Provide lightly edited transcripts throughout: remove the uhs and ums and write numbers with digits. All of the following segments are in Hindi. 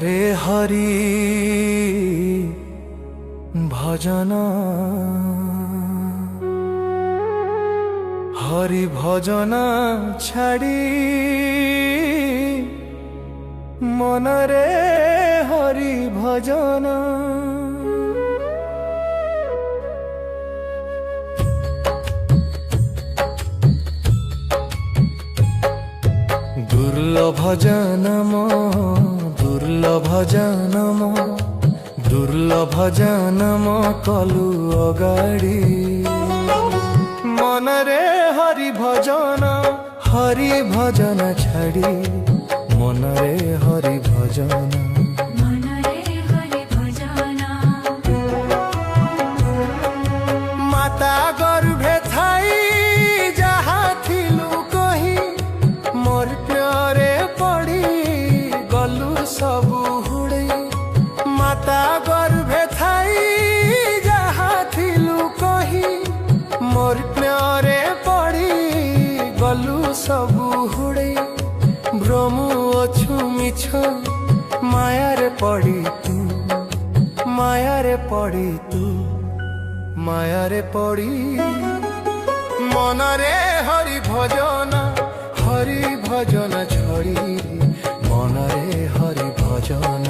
रे हरि भजन हरि भजन छाड़ी मन रे हरि भजन दुर्लभ जनम दुर्लभ जनम दुर्लभ जनम कलु अगाड़ी मन रे हरि भजन छाड़ी मन रे हरि भजन माता गर्भे थाई जहा थिलु कही मोर प्यारे पड़ी गलु सबु हुड़े माता गर्भे थाई जहा थिलु कही मोर प्यारे पड़ी गलु सबु हुड़े भ्रमु अछु मिछ मायारे पड़ी तू मायारे पड़ी तू मायारे पड़ी मन रे हरि भजन छड़ी मन रे हरि भजन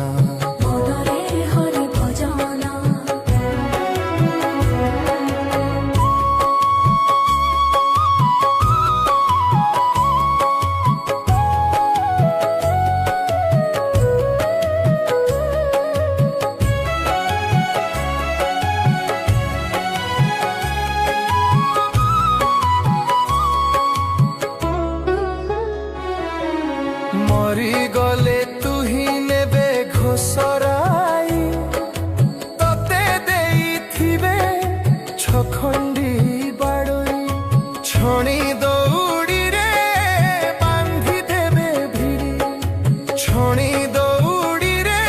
मरी गले तू ही नेबे घोसराई तते देई थिबे छखंडी बाड़ई छणी दौड़ी रे बांधी देबे भिड़ी छणी दौड़ी रे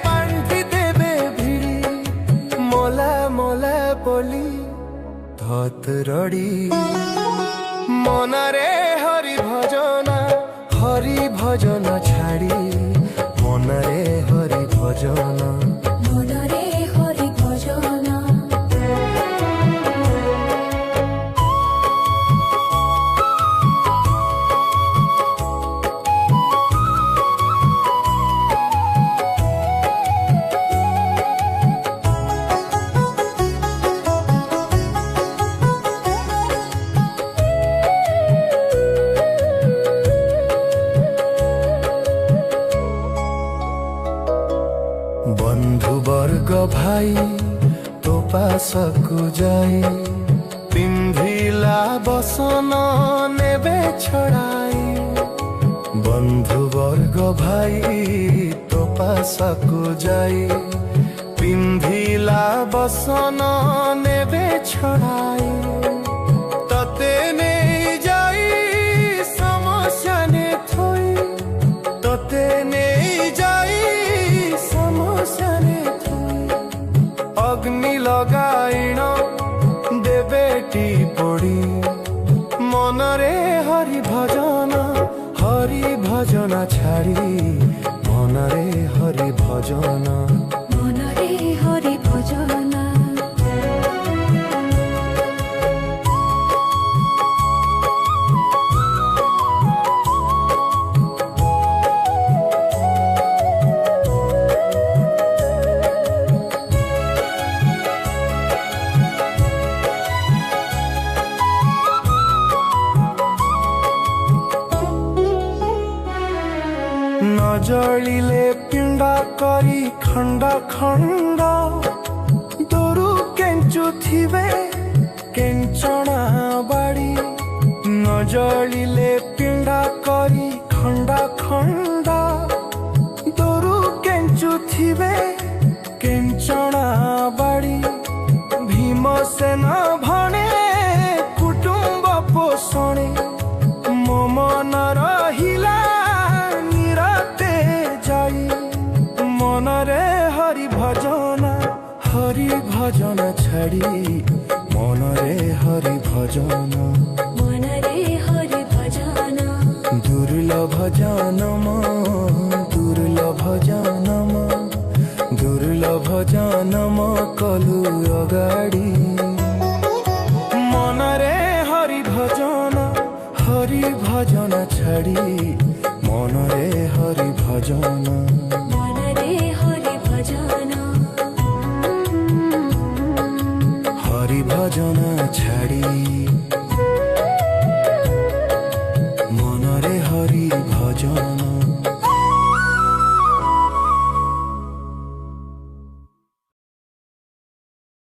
बांधी देबे भिड़ी मोला मोला बोली धत रड़ी मन रे हरि भजन छाड़ी मन रे हरि भजन बंधु वर्ग भाई तो पासकु जाई पिंधिला बसन नेबे छड़ाई बंधु वर्ग भाई तो पासकु जाई पिंधिला बसन नेबे छड़ाई तते ने जाई समस्या ने थोई तते ने अग्नि लगाइण देबेटी पड़ी मन रे हरि भजन छाड़ी मन रे हरि भजन न जलिले पिंडा करी खंडा खंडा दोरु केंचु थिबे केंचना बाड़ी न जलिले पिंडा करी खंडा खंडा दोरु केंचु थिबे केंचना बाड़ी भीमसेन भने कुटुंब पोषणे मो मन रहिला मन रे हरि भजन छाड़ी मन रे हरि भजन दुर्लभ जनम दुर्लभ जन হরি ভজন ছাড়ি মনরে হরি ভজন মনরে হরি ভজন হরি ভজন ছাড়ি